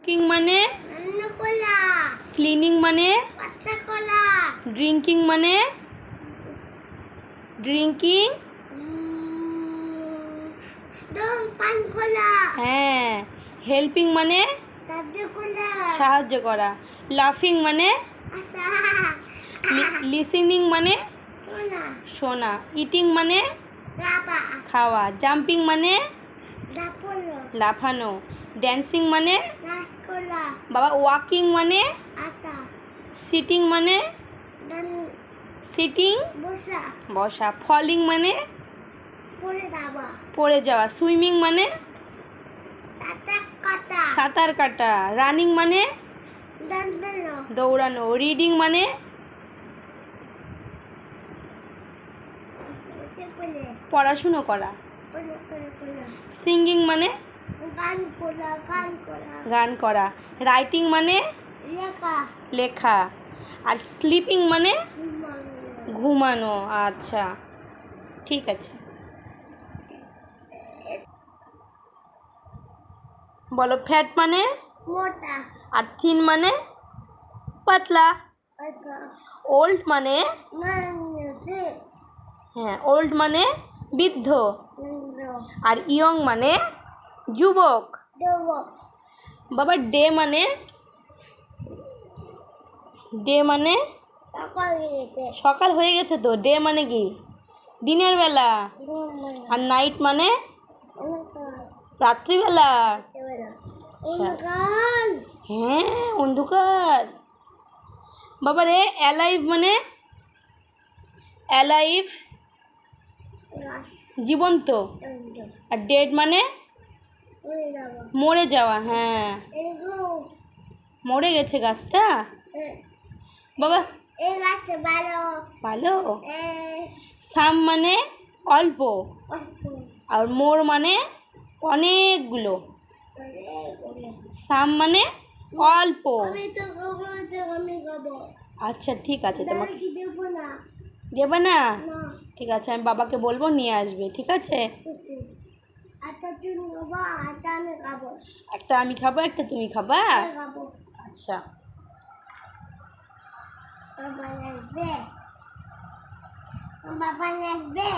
cooking মানে cleaning মানে drinking মানে ড্রিঙ্কিং হ্যাঁ হেল্পিং মানে সাহায্য করা লাফিং মানে লিসেনিং মানে শোনা ইটিং মানে খাওয়া জাম্পিং মানে লাফানো ড্যান্সিং মানে বাবা ওয়াকিং মানে সিটিং মানে সিটিং বসা ফলিং মানে পড়ে যাওয়া সুইমিং মানে সাঁতার কাটা রানিং মানে দৌড়ানো রিডিং মানে পড়াশুনো করা সিঙ্গিং মানে গান করা রাইটিং মানে লেখা আর স্লিপিং মানে ঘুমানো আচ্ছা ঠিক আছে বলো ফ্যাট মানে মোটা আর থিন মানে পাতলা ওল্ড মানে হ্যাঁ ওল্ড মানে বৃদ্ধ আর ইয়ং মানে যুবক বাবা ডে মানে সকাল হয়ে গেছে তো ডে মানে কি দিনের বেলা আর নাইট মানে রাত্রিবেলা হ্যাঁ অন্ধকার বাবা রে অ্যালাইভ মানে অ্যালাইভ জীবন্ত আর ডেড মানে মরে যাওয়া হ্যাঁ মরে গেছে গাছটা বাবা ভালো সাম মানে অল্প আর মোর মানে অনেকগুলো সাম মানে অল্প আচ্ছা ঠিক আছে তোমাকে দেবে না ঠিক আছে আমি বাবাকে বলবো নিয়ে আসবে ঠিক আছে একটা আমি খাবো একটা তুমি খাবা আচ্ছা বাবা আসবে